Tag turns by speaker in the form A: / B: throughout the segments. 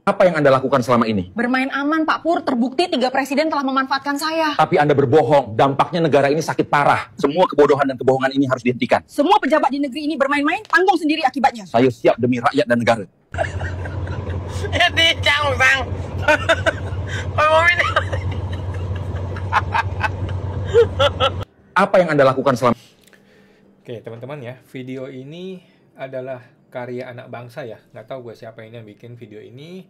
A: Apa yang Anda lakukan selama ini?
B: Bermain aman, Pak Pur. Terbukti 3 presiden telah memanfaatkan saya.
A: Tapi Anda berbohong. Dampaknya negara ini sakit parah. Semua kebodohan dan kebohongan ini harus dihentikan.
B: Semua pejabat di negeri ini bermain-main, tanggung sendiri akibatnya.
A: Saya siap demi rakyat dan negara. Apa yang Anda lakukan selama...
C: Oke, teman-teman ya, video ini adalah karya anak bangsa ya. Nggak tahu gue siapa ini yang bikin video ini.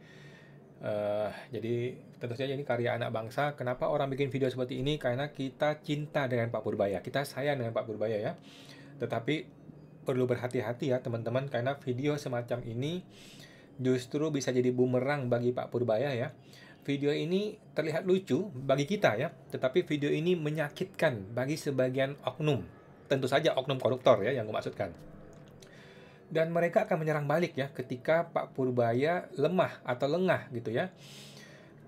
C: Jadi tentu saja ini karya anak bangsa. Kenapa orang bikin video seperti ini? Karena kita cinta dengan Pak Purbaya. Kita sayang dengan Pak Purbaya ya. Tetapi perlu berhati-hati ya teman-teman. Karena video semacam ini justru bisa jadi bumerang bagi Pak Purbaya ya. Video ini terlihat lucu bagi kita ya. Tetapi video ini menyakitkan bagi sebagian oknum. Tentu saja oknum koruptor ya yang gue maksudkan. Dan mereka akan menyerang balik ya ketika Pak Purbaya lemah atau lengah gitu ya.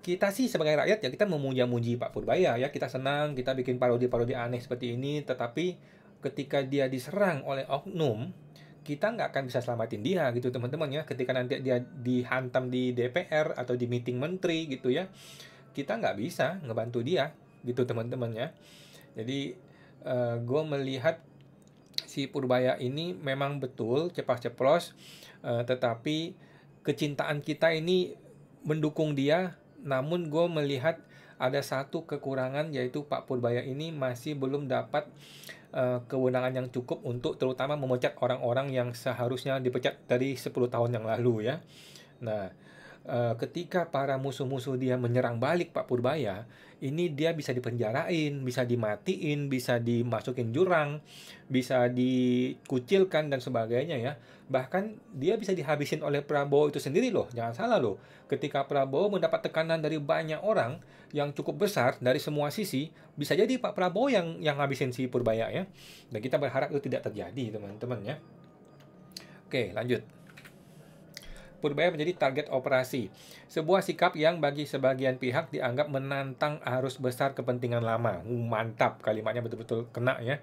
C: Kita sih sebagai rakyat ya kita memuja-muji Pak Purbaya ya. Kita senang, kita bikin parodi-parodi aneh seperti ini. Tetapi ketika dia diserang oleh oknum, kita nggak akan bisa selamatin dia gitu teman-teman ya. Ketika nanti dia dihantam di DPR atau di meeting menteri gitu ya, kita nggak bisa ngebantu dia gitu teman-teman ya. Jadi gue melihat si Purbaya ini memang betul ceplas-ceplos, tetapi kecintaan kita ini mendukung dia. Namun gue melihat ada satu kekurangan, yaitu Pak Purbaya ini masih belum dapat kewenangan yang cukup untuk terutama memecat orang-orang yang seharusnya dipecat dari 10 tahun yang lalu ya. Nah, ketika para musuh-musuh dia menyerang balik Pak Purbaya, ini dia bisa dipenjarain, bisa dimatiin, bisa dimasukin jurang, bisa dikucilkan dan sebagainya ya. Bahkan dia bisa dihabisin oleh Prabowo itu sendiri loh. Jangan salah loh. Ketika Prabowo mendapat tekanan dari banyak orang yang cukup besar dari semua sisi, bisa jadi Pak Prabowo yang habisin si Purbaya ya. Dan kita berharap itu tidak terjadi teman-teman ya. Oke, lanjut. Purbaya menjadi target operasi. Sebuah sikap yang bagi sebagian pihak dianggap menantang arus besar kepentingan lama. Mantap, kalimatnya betul-betul kena ya.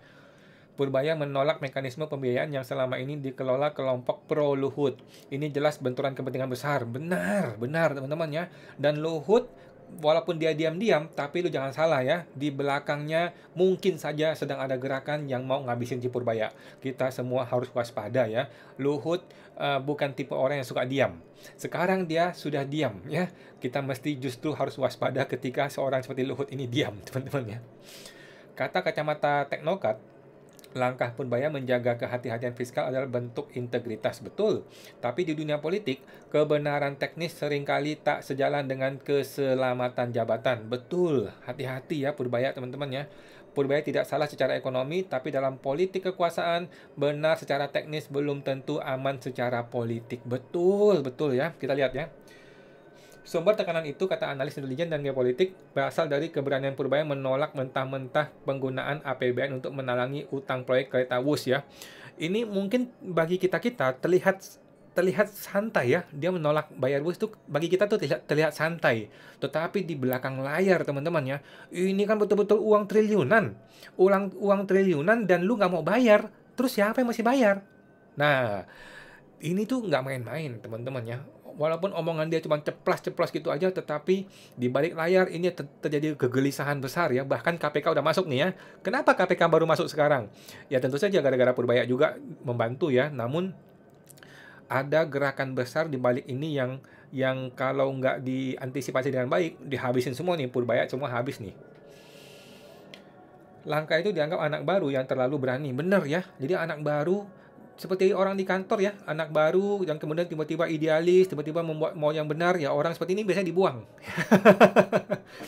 C: Purbaya menolak mekanisme pembiayaan yang selama ini dikelola kelompok pro Luhut. Ini jelas benturan kepentingan besar. Benar teman-teman ya. Dan Luhut walaupun dia diam-diam, tapi lu jangan salah ya, di belakangnya mungkin saja sedang ada gerakan yang mau ngabisin si Purbaya. Kita semua harus waspada ya. Luhut bukan tipe orang yang suka diam. Sekarang dia sudah diam ya. Kita mesti justru harus waspada ketika seorang seperti Luhut ini diam, teman-teman ya. Kata kacamata teknokrat, langkah Purbaya menjaga kehati-hatian fiskal adalah bentuk integritas, betul. Tapi di dunia politik, kebenaran teknis seringkali tak sejalan dengan keselamatan jabatan. Betul, hati-hati ya Purbaya teman-teman ya. Purbaya tidak salah secara ekonomi, tapi dalam politik kekuasaan, benar secara teknis belum tentu aman secara politik. Betul ya, kita lihat ya. Sumber tekanan itu, kata analis intelijen dan geopolitik, berasal dari keberanian Purbaya menolak mentah-mentah penggunaan APBN untuk menalangi utang proyek kereta Wus ya. Ini mungkin bagi kita-kita terlihat santai ya. Dia menolak bayar Wus itu bagi kita tuh terlihat santai. Tetapi di belakang layar teman-teman ya, ini kan betul-betul uang triliunan. Uang triliunan dan lu nggak mau bayar. Terus siapa yang masih bayar? Nah, ini tuh nggak main-main teman-teman ya. Walaupun omongan dia cuma ceplas-ceplos gitu aja, tetapi di balik layar ini terjadi kegelisahan besar ya. Bahkan KPK udah masuk nih ya. Kenapa KPK baru masuk sekarang? Ya tentu saja gara-gara Purbaya juga membantu ya. Namun ada gerakan besar di balik ini yang kalau nggak diantisipasi dengan baik, dihabisin semua nih. Purbaya semua habis nih. Langkah itu dianggap anak baru yang terlalu berani. Bener ya. Jadi anak baru seperti orang di kantor ya, anak baru yang kemudian tiba-tiba idealis, tiba-tiba membuat mau yang benar ya, orang seperti ini biasanya dibuang.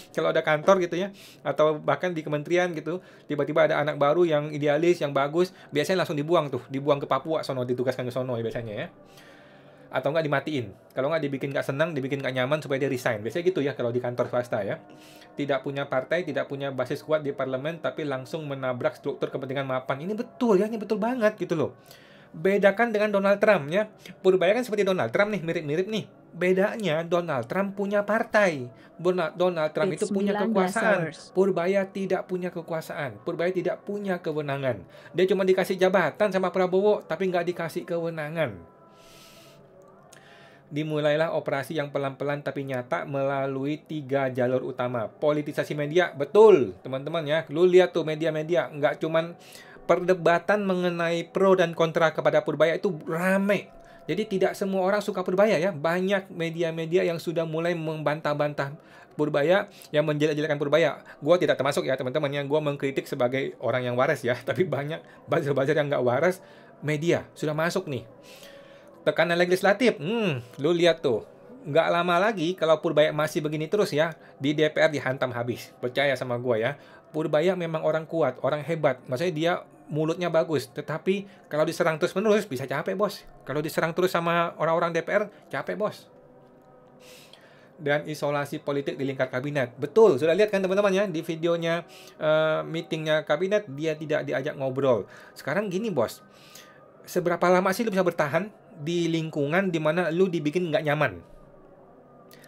C: Kalau ada kantor gitu ya, atau bahkan di kementerian gitu, tiba-tiba ada anak baru yang idealis, yang bagus, biasanya langsung dibuang ke Papua sono, ditugaskan ke sono ya biasanya ya. Atau nggak dimatiin, kalau nggak dibikin nggak senang, dibikin nggak nyaman supaya dia resign. Biasanya gitu ya kalau di kantor swasta ya. Tidak punya partai, tidak punya basis kuat di parlemen, tapi langsung menabrak struktur kepentingan mapan. Ini betul ya, ini betul banget gitu loh. Bedakan dengan Donald Trump ya. Purbaya kan seperti Donald Trump nih, mirip-mirip nih. Bedanya Donald Trump punya partai. Donald Trump itu punya kekuasaan. Purbaya tidak punya kekuasaan. Purbaya tidak punya kewenangan. Dia cuma dikasih jabatan sama Prabowo, tapi nggak dikasih kewenangan. dimulailah operasi yang pelan-pelan tapi nyata melalui 3 jalur utama. Politisasi media, betul teman-teman ya. Lu lihat tuh media-media, nggak cuman perdebatan mengenai pro dan kontra kepada Purbaya itu rame. Jadi tidak semua orang suka Purbaya ya. Banyak media-media yang sudah mulai membantah-bantah Purbaya, yang menjelek-jelekan Purbaya. Gua tidak termasuk ya teman-teman, yang gua mengkritik sebagai orang yang waras ya. Tapi banyak buzzer-buzzer yang nggak waras, media sudah masuk nih. Tekanan legislatif, lu lihat tuh. Nggak lama lagi kalau Purbaya masih begini terus ya, di DPR dihantam habis. Percaya sama gua ya. Purbaya memang orang kuat, orang hebat. Maksudnya dia mulutnya bagus, tetapi kalau diserang terus-menerus bisa capek, bos. Kalau diserang terus sama orang-orang DPR, capek, bos. Dan isolasi politik di lingkar kabinet. Betul, sudah lihat kan teman-teman ya, di videonya meetingnya kabinet, dia tidak diajak ngobrol. Sekarang gini, bos. Seberapa lama sih lu bisa bertahan di lingkungan di mana lu dibikin nggak nyaman?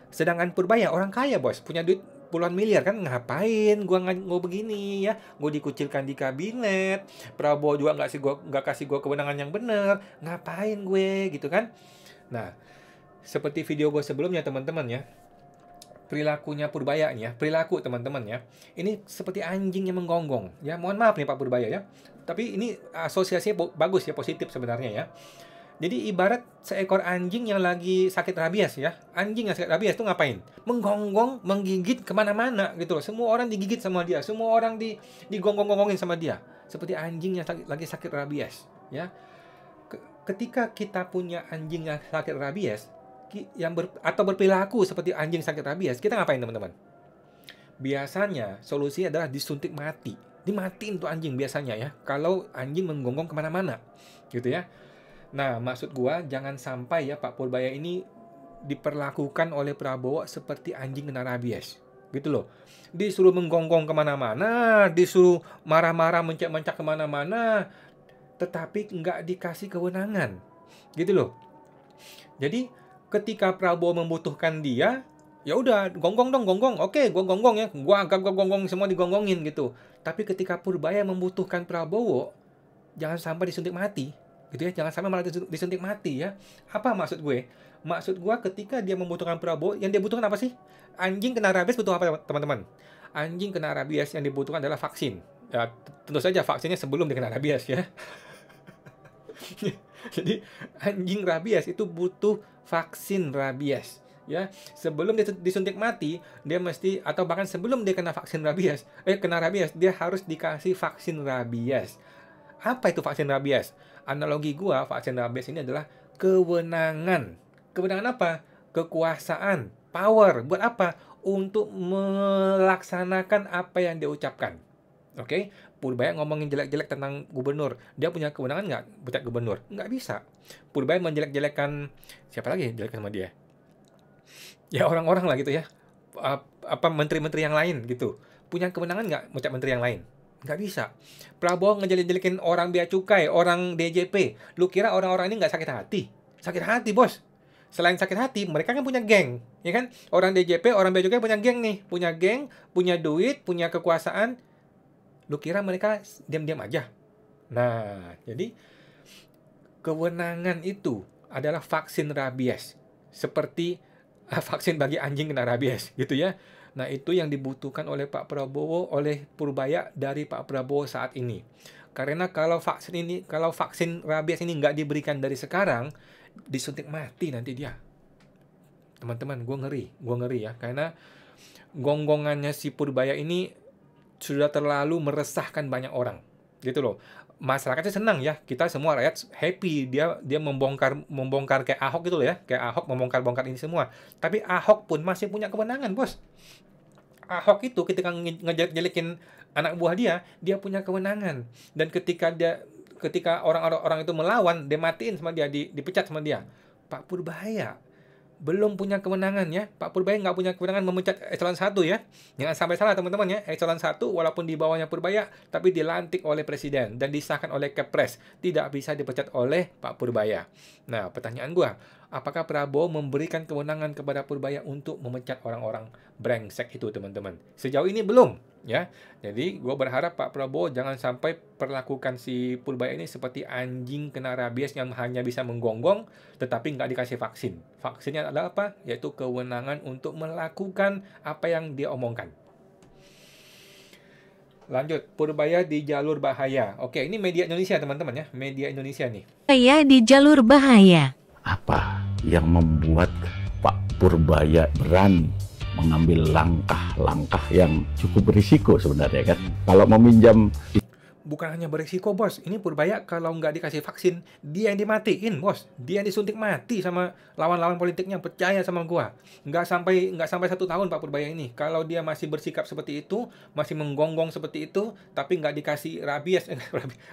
C: Sedangkan Purbaya orang kaya, bos, punya duit puluhan miliar kan, ngapain gua begini ya? Gue dikucilkan di kabinet, Prabowo juga nggak kasih gua kewenangan yang benar, ngapain gue gitu kan? Nah, seperti video gue sebelumnya teman-teman ya, perilakunya Purbaya nih ya, perilaku teman-teman ya, ini seperti anjing yang menggonggong ya. Mohon maaf nih Pak Purbaya ya, tapi ini asosiasinya bagus ya, positif sebenarnya ya. Jadi ibarat seekor anjing yang lagi sakit rabies ya. Anjing yang sakit rabies itu ngapain? Menggonggong, menggigit kemana-mana gitu loh. Semua orang digigit sama dia, semua orang digonggong-gonggongin sama dia. Seperti anjing yang lagi sakit rabies ya. Ketika kita punya anjing yang sakit rabies, atau berperilaku seperti anjing sakit rabies, kita ngapain teman-teman? Biasanya solusinya adalah disuntik mati. Dimatiin tuh anjing biasanya ya, kalau anjing menggonggong kemana-mana gitu ya. Nah, maksud gua jangan sampai ya Pak Purbaya ini diperlakukan oleh Prabowo seperti anjing kena rabies gitu loh. Disuruh menggonggong kemana-mana, disuruh marah-marah, mencak-mencak kemana-mana, tetapi nggak dikasih kewenangan gitu loh. Jadi ketika Prabowo membutuhkan dia, ya udah gonggong dong, gonggong. Oke, gua gonggong ya. Gua gonggong, semua digonggongin gitu. Tapi ketika Purbaya membutuhkan Prabowo, jangan sampai disuntik mati. Gitu ya, jangan sampai malah disuntik mati ya. Apa maksud gue? Maksud gue ketika dia membutuhkan Prabowo, yang dia butuhkan apa sih? Anjing kena rabies butuh apa teman-teman? Anjing kena rabies yang dibutuhkan adalah vaksin. Ya, tentu saja vaksinnya sebelum dia kena rabies ya. Jadi anjing rabies itu butuh vaksin rabies ya. Sebelum dia disuntik mati, dia mesti, atau bahkan sebelum dia kena vaksin rabies, kena rabies, dia harus dikasih vaksin rabies. Apa itu vaksin rabies? Analogi gua, vaksin rabies ini adalah kewenangan. Kewenangan apa? Kekuasaan, power. Buat apa? Untuk melaksanakan apa yang dia ucapkan. Oke? Purbaya ngomongin jelek-jelek tentang gubernur. Dia punya kewenangan nggak buat gubernur? Nggak bisa. Purbaya menjelek-jelekan, siapa lagi jelek sama dia? Ya orang-orang lah gitu ya. Apa menteri-menteri yang lain gitu. Punya kewenangan nggak ucap menteri yang lain? Nggak bisa. Prabowo ngejelek-jelekin orang bea cukai, orang DJP. Lu kira orang-orang ini nggak sakit hati? Sakit hati, bos. Selain sakit hati, mereka kan punya geng, ya kan? Orang DJP, orang bea cukai punya geng nih. Punya geng, punya duit, punya kekuasaan. Lu kira mereka diam-diam aja? Nah, jadi kewenangan itu adalah vaksin rabies. Seperti vaksin bagi anjing kena rabies, gitu ya. Nah, itu yang dibutuhkan oleh Pak Prabowo, oleh Purbaya dari Pak Prabowo saat ini. Karena kalau vaksin rabies ini nggak diberikan dari sekarang, disuntik mati nanti dia. Teman-teman, gue ngeri ya. Karena gonggongannya si Purbaya ini sudah terlalu meresahkan banyak orang. Gitu loh. Masyarakatnya senang ya, kita semua rakyat happy, dia membongkar kayak Ahok gitu loh ya, kayak Ahok membongkar ini semua. Tapi Ahok pun masih punya kewenangan, bos. Ahok itu ketika ngejelek-jelekin anak buah dia punya kewenangan. Dan ketika orang-orang itu melawan, dia matiin sama dia, dipecat sama dia. Pak Purbaya belum punya kewenangan ya. Pak Purbaya nggak punya kewenangan memecat eselon 1 ya. Jangan sampai salah teman-teman ya. Eselon 1 walaupun di bawahnya Purbaya, tapi dilantik oleh presiden dan disahkan oleh Kepres. Tidak bisa dipecat oleh Pak Purbaya. Nah, pertanyaan gua, Apakah Prabowo memberikan kewenangan kepada Purbaya untuk memecat orang-orang brengsek itu, teman-teman? Sejauh ini belum, ya. Jadi gue berharap Pak Prabowo jangan sampai perlakukan si Purbaya ini seperti anjing kena rabies yang hanya bisa menggonggong tetapi nggak dikasih vaksin. Vaksinnya adalah apa? Yaitu kewenangan untuk melakukan apa yang dia omongkan. Lanjut, Purbaya di jalur bahaya. Oke, ini media Indonesia, teman-teman ya. Media Indonesia nih.
D: Saya di jalur bahaya.
E: Apa yang membuat Pak Purbaya berani mengambil langkah-langkah yang cukup berisiko sebenarnya kan? Kalau meminjam
C: Bukan hanya berisiko, bos. Ini Purbaya kalau nggak dikasih vaksin, dia yang dimatiin, bos. Dia yang disuntik mati sama lawan-lawan politiknya. Percaya sama gua. Nggak sampai 1 tahun Pak Purbaya ini. Kalau dia masih bersikap seperti itu, masih menggonggong seperti itu, tapi nggak dikasih rabies,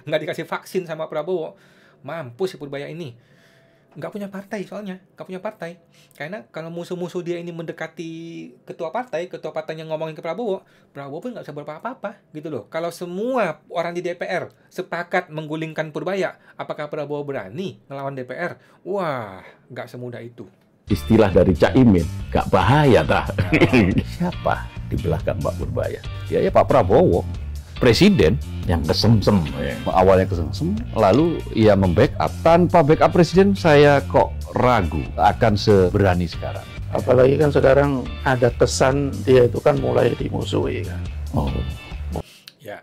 C: nggak dikasih vaksin sama Prabowo, mampus si Purbaya ini. Nggak punya partai soalnya, nggak punya partai. Karena kalau musuh-musuh dia ini mendekati ketua partainya ngomongin ke Prabowo, Prabowo pun nggak bisa berbuat apa-apa gitu loh. Kalau semua orang di DPR sepakat menggulingkan Purbaya, apakah Prabowo berani ngelawan DPR? Wah, nggak semudah itu.
E: istilah dari Caimin, gak bahaya dah. Siapa di belakang Pak Purbaya? Ya Pak Prabowo, presiden yang kesemsem, awalnya kesemsem, lalu ia membackup. Tanpa backup presiden, saya kok ragu akan seberani sekarang.
F: Apalagi kan sekarang ada kesan dia itu kan mulai dimusuhi kan.
E: Oh,
C: Ya,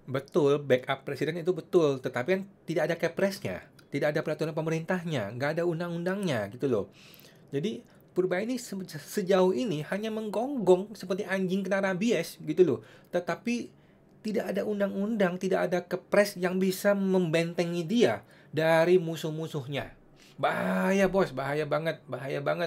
C: betul, backup presiden itu betul, tetapi kan tidak ada kepresnya, tidak ada peraturan pemerintahnya, nggak ada undang-undangnya gitu loh. Jadi Purbaya ini sejauh ini hanya menggonggong seperti anjing kena rabies gitu loh. Tetapi tidak ada undang-undang, tidak ada kepres yang bisa membentengi dia dari musuh-musuhnya. Bahaya bos, bahaya banget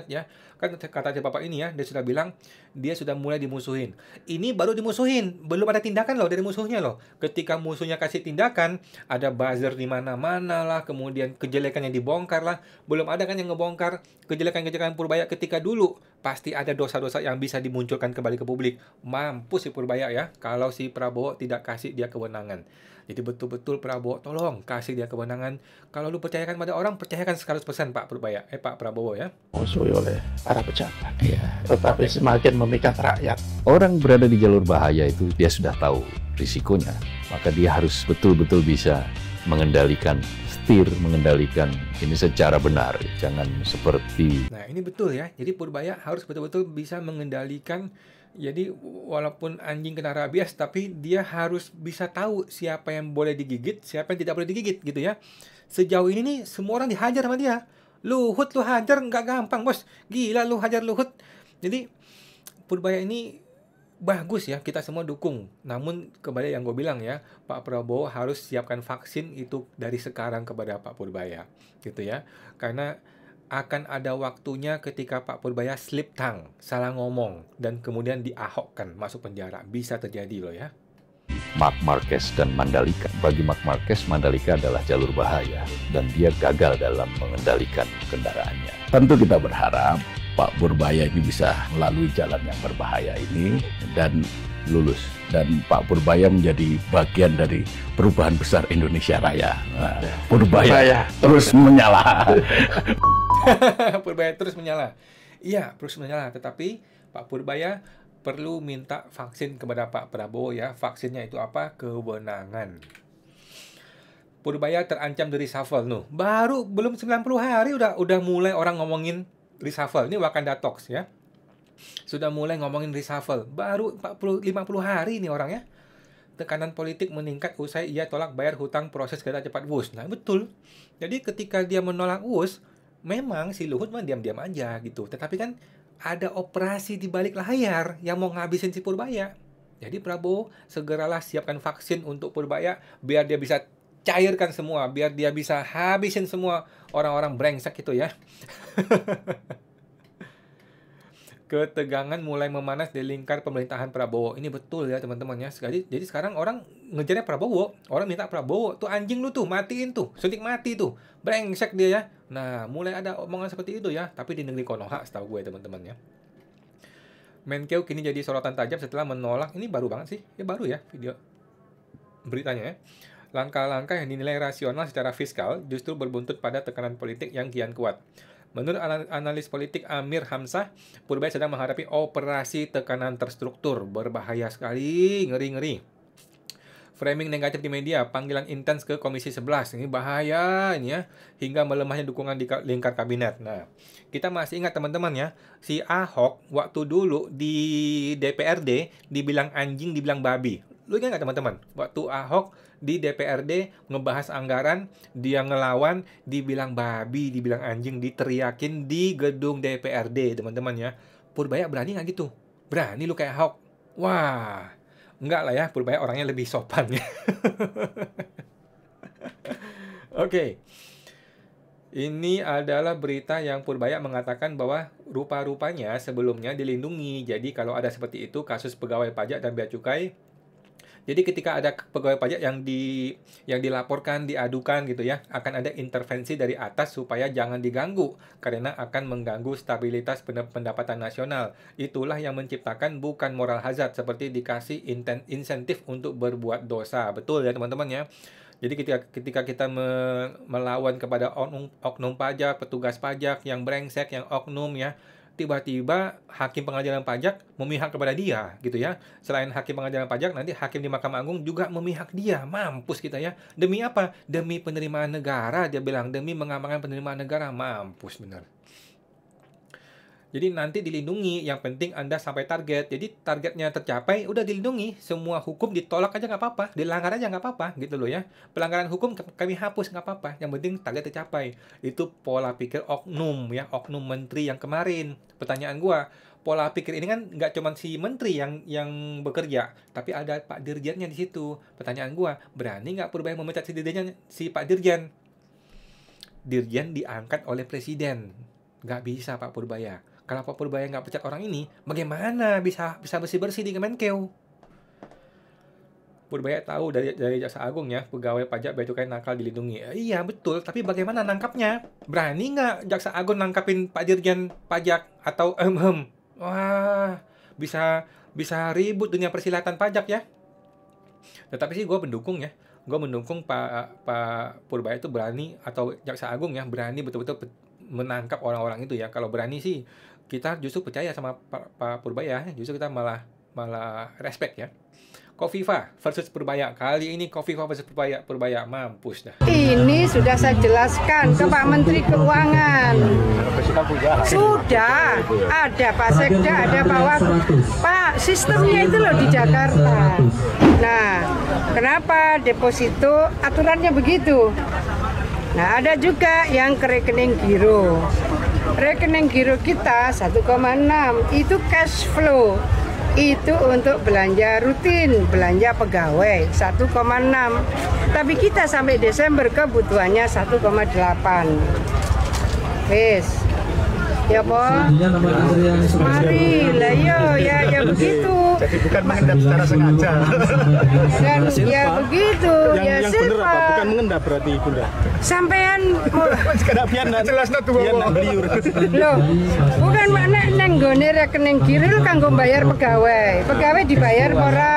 C: ya. Kan kata Bapak ini ya, dia sudah bilang dia sudah mulai dimusuhin. Ini baru dimusuhin, belum ada tindakan loh dari musuhnya loh. Ketika musuhnya kasih tindakan, ada buzzer di mana-mana lah, kemudian kejelekannya dibongkar lah. Belum ada kan yang ngebongkar kejelekan-kejelekan Purbaya ketika dulu. Pasti ada dosa-dosa yang bisa dimunculkan kembali ke publik. Mampus si Purbaya ya, kalau si Prabowo tidak kasih dia kewenangan. Jadi betul-betul Prabowo, tolong kasih dia kewenangan. Kalau lu percayakan pada orang, percayakan 100% Pak Prabowo ya.
F: Musuhi oleh para pejabat. Tetapi semakin memikat rakyat.
E: orang berada di jalur bahaya itu dia sudah tahu risikonya, maka dia harus betul-betul bisa mengendalikan mengendalikan ini secara benar, jangan seperti
C: Nah ini betul ya, jadi Purbaya harus betul-betul bisa mengendalikan. Jadi walaupun anjing kena rabies, tapi dia harus bisa tahu siapa yang boleh digigit, siapa yang tidak boleh digigit gitu ya. Sejauh ini nih semua orang dihajar sama dia. Luhut lu hajar nggak gampang bos, gila lu hajar Luhut. Jadi Purbaya ini bagus ya, kita semua dukung. Namun kembali yang gue bilang ya, Pak Prabowo harus siapkan vaksin itu dari sekarang kepada Pak Purbaya gitu ya. Karena akan ada waktunya ketika Pak Purbaya slip tongue, salah ngomong, dan kemudian diahokkan masuk penjara. Bisa terjadi loh ya.
E: Marc Marquez dan Mandalika. Bagi Marc Marquez, Mandalika adalah jalur bahaya dan dia gagal dalam mengendalikan kendaraannya. Tentu kita berharap Pak Purbaya ini bisa melalui jalan yang berbahaya ini dan lulus. Dan Pak Purbaya menjadi bagian dari perubahan besar Indonesia Raya. Nah, Purbaya terus menyala.
C: Purbaya terus menyala. Iya, terus menyala. Tetapi Pak Purbaya perlu minta vaksin kepada Pak Prabowo ya. Vaksinnya itu apa? Kewenangan. Purbaya terancam di reshuffle. Baru belum 90 hari udah mulai orang ngomongin reshuffle. Ini Wakanda Talks ya. Sudah mulai ngomongin reshuffle. Baru 50 hari nih orang ya. Tekanan politik meningkat usai ia tolak bayar hutang proses kereta cepat WUS. Nah, betul. Jadi ketika dia menolak WUS, memang si Luhut mah diam-diam aja gitu. Tetapi kan ada operasi di balik layar yang mau ngabisin si Purbaya. Jadi Prabowo segeralah siapkan vaksin untuk Purbaya biar dia bisa cairkan semua, biar dia bisa habisin semua orang-orang brengsek itu ya. Ketegangan mulai memanas di lingkar pemerintahan Prabowo. Ini betul ya teman-teman ya. Jadi sekarang orang ngejarnya Prabowo. Orang minta Prabowo. Tuh anjing lu tuh, matiin tuh. Suntik mati tuh. Brengsek dia ya. Nah, mulai ada omongan seperti itu ya. Tapi di negeri Konoha setahu gue teman-teman ya. Menkeu kini jadi sorotan tajam setelah menolak. Ini baru banget sih. Ya baru ya video beritanya ya. Langkah-langkah yang dinilai rasional secara fiskal justru berbuntut pada tekanan politik yang kian kuat. Menurut analis politik Amir Hamzah, Purbaya sedang menghadapi operasi tekanan terstruktur. Berbahaya sekali, ngeri-ngeri. Framing negatif di media, panggilan intens ke Komisi 11. Ini bahaya ini ya, hingga melemahnya dukungan di lingkar kabinet. Nah, kita masih ingat teman-teman ya, si Ahok waktu dulu di DPRD dibilang anjing, dibilang babi. Lu ingat nggak teman-teman? Waktu Ahok di DPRD ngebahas anggaran, dia ngelawan, dibilang babi, dibilang anjing, diteriakin di gedung DPRD, teman-teman ya. Purbaya berani nggak gitu? Berani lu kayak Ahok? Wah, enggak lah ya, Purbaya orangnya lebih sopan ya. Oke. Ini adalah berita yang Purbaya mengatakan bahwa rupa-rupanya sebelumnya dilindungi. Jadi kalau ada seperti itu, kasus pegawai pajak dan bea cukai, jadi ketika ada pegawai pajak yang dilaporkan, diadukan gitu ya, akan ada intervensi dari atas supaya jangan diganggu karena akan mengganggu stabilitas pendapatan nasional. Itulah yang menciptakan bukan moral hazard seperti dikasih insentif untuk berbuat dosa. Betul ya teman-teman ya. Jadi ketika kita melawan kepada oknum pajak, petugas pajak yang brengsek, yang oknum ya, tiba-tiba hakim pengadilan pajak memihak kepada dia gitu ya. Selain hakim pengadilan pajak, nanti hakim di Mahkamah Agung juga memihak dia. Mampus kita ya. Demi apa? Demi penerimaan negara, dia bilang. Demi mengamankan penerimaan negara. Mampus bener. Jadi nanti dilindungi, yang penting Anda sampai target. Jadi targetnya tercapai, udah dilindungi. Semua hukum ditolak aja nggak apa-apa, dilanggar aja nggak apa-apa, gitu loh ya. Pelanggaran hukum kami hapus nggak apa-apa, yang penting target tercapai. Itu pola pikir oknum ya, oknum menteri yang kemarin. Pertanyaan gua, pola pikir ini kan nggak cuma si menteri yang bekerja, tapi ada Pak Dirjennya di situ. Pertanyaan gua, berani nggak Purbaya memecat si Pak Dirjen? Dirjen diangkat oleh presiden, nggak bisa Pak Purbaya. Kalau Pak Purbaya nggak pecat orang ini, bagaimana bisa bersih-bersih di Kemenkeu? Purbaya tahu dari Jaksa Agung ya, pegawai pajak bea cukai nakal dilindungi. Iya betul, tapi bagaimana nangkapnya? Berani nggak Jaksa Agung nangkapin Pak Dirjen Pajak atau Wah, bisa ribut dunia persilatan pajak ya. Tetapi sih gue mendukung ya. Gue mendukung Pak Purbaya itu berani, atau Jaksa Agung ya, berani betul-betul menangkap orang-orang itu ya. Kalau berani sih kita justru percaya sama Pak Purbaya, justru kita malah respect ya. Kofifa versus Purbaya. Kali ini Kofifa versus Purbaya mampus dah.
G: Ini sudah saya jelaskan ke Pak Menteri Keuangan. Sudah ada Pak Sekda, ada Pak Wagub. Pak, sistemnya itu loh di Jakarta. Nah, kenapa deposito aturannya begitu? Nah, ada juga yang ke rekening giro. Rekening giro kita 1,6 itu cash flow. Itu untuk belanja rutin, belanja pegawai 1,6. Tapi kita sampai Desember kebutuhannya 1,8. Wes. Ya, Po. Mari, lah ya begitu.
H: Jadi bukan mengendap secara sengaja.
G: Dan ya begitu, ya Silva.
H: Bukan mengendap berarti Bunda.
G: Sampean
H: jelas beliur.
G: Loh, bukan makna neng gone rekening giro kanggo bayar pegawai. Pegawai dibayar ora.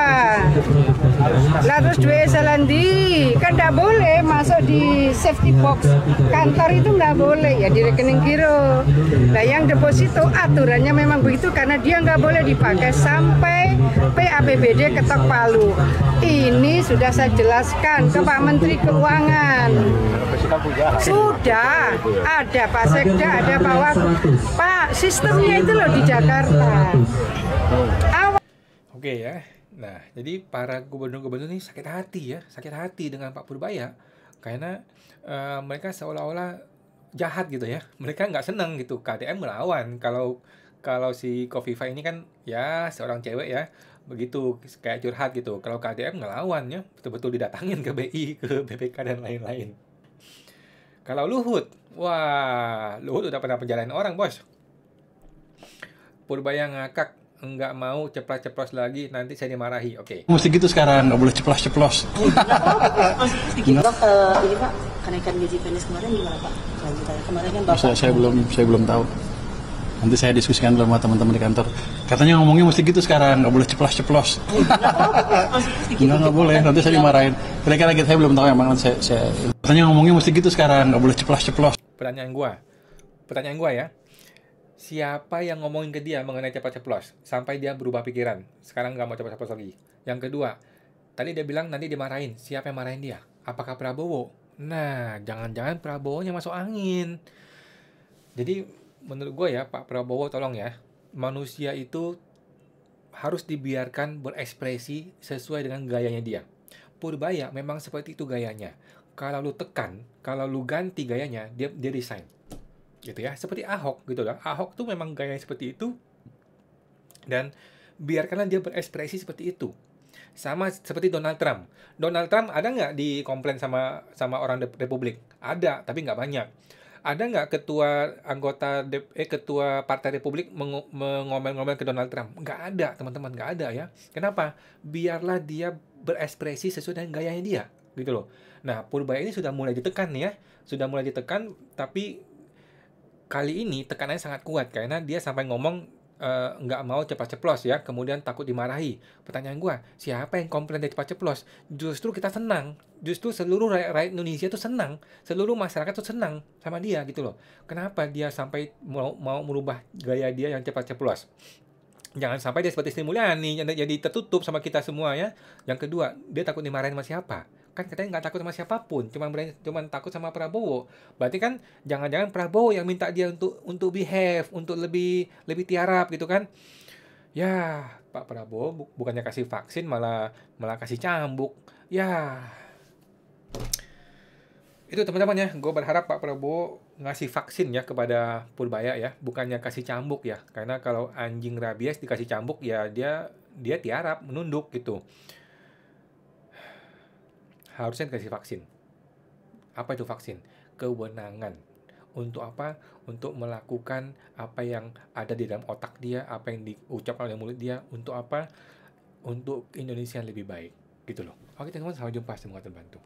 G: Lah terus duwe salandi, kan nggak boleh masuk di safety box kantor, itu nggak boleh ya di rekening giro. Nah yang deposito aturannya memang begitu karena dia nggak boleh dipakai sampai PAPBD ketok palu. Ini sudah saya jelaskan ke Pak Menteri Keuangan. Sudah ada Pak Sekda, ada Pak Wagub. Pak, sistemnya itu loh di Jakarta.
C: Oke ya. Nah, jadi para gubernur-gubernur ini sakit hati dengan Pak Purbaya karena mereka seolah-olah jahat gitu ya. Mereka nggak senang gitu. KDM melawan. Kalau si Kofifa ini kan ya seorang cewek ya, begitu kayak curhat gitu. Kalau KDM ngelawan ya, betul-betul didatangin ke BI, ke BPK dan lain-lain. Kalau Luhut, wah, Luhut udah pernah penjarain orang, bos. Purbaya ngakak, nggak mau ceplos-ceplos lagi, nanti saya dimarahi. Oke.
H: Mesti gitu sekarang, nggak boleh ceplos-ceplos.
I: Ini Pak, kenaikan gaji PNS kemarin gimana Pak? Kemarin kan Bapak.
H: Saya belum tahu. Nanti saya diskusikan dulu sama teman-teman di kantor. Katanya ngomongnya mesti gitu sekarang, nggak boleh ceplos-ceplos. Nggak boleh, nanti saya dimarahin. Kira-kira saya belum tahu, emang nanti saya katanya ngomongnya mesti gitu sekarang, nggak boleh ceplos-ceplos.
C: Pertanyaan gua, pertanyaan gue ya, siapa yang ngomongin ke dia mengenai cepat ceplos sampai dia berubah pikiran, sekarang nggak mau cepat ceplos lagi? Yang kedua, tadi dia bilang nanti dimarahin, siapa yang marahin dia? Apakah Prabowo? Nah, jangan-jangan Prabowo-nya masuk angin. Jadi menurut gue ya, Pak Prabowo tolong ya, manusia itu harus dibiarkan berekspresi sesuai dengan gayanya dia. Purbaya memang seperti itu gayanya. Kalau lu tekan, kalau lu ganti gayanya, dia resign. Gitu ya, seperti Ahok gitu lah. Ahok tuh memang gayanya seperti itu, dan biarkanlah dia berekspresi seperti itu. Sama seperti Donald Trump. Donald Trump ada nggak dikomplain sama orang Republik? Ada, tapi nggak banyak. Ada nggak ketua Partai Republik mengomel-ngomel ke Donald Trump? Nggak ada, teman-teman, nggak ada ya. Kenapa? Biarlah dia berekspresi sesuai dengan gayanya dia, gitu loh. Nah, Purbaya ini sudah mulai ditekan ya, tapi kali ini tekanannya sangat kuat karena dia sampai ngomong nggak mau cepat ceplos ya, kemudian takut dimarahi. Pertanyaan gua, siapa yang komplain dari cepat ceplos? Justru kita senang, justru seluruh rakyat Indonesia tuh senang, seluruh masyarakat tuh senang sama dia gitu loh. Kenapa dia sampai mau merubah gaya dia yang cepat ceplos? Jangan sampai dia seperti Sri Mulyani jadi tertutup sama kita semua ya. Yang kedua, dia takut dimarahin sama siapa? Kan katanya nggak takut sama siapapun, cuman takut sama Prabowo. Berarti kan jangan-jangan Prabowo yang minta dia untuk behave, untuk lebih tiarap gitu kan? Ya, Pak Prabowo bukannya kasih vaksin malah kasih cambuk. Ya, itu teman-teman ya. Gue berharap Pak Prabowo ngasih vaksin ya kepada Purbaya ya, bukannya kasih cambuk ya. Karena kalau anjing rabies dikasih cambuk ya dia tiarap, menunduk gitu. Harusnya dikasih vaksin. Apa itu vaksin? Kewenangan. Untuk apa? Untuk melakukan apa yang ada di dalam otak dia, apa yang diucapkan oleh mulut dia. Untuk apa? Untuk Indonesia yang lebih baik. Gitu loh. Oke teman-teman, sampai jumpa. Semoga terbantu.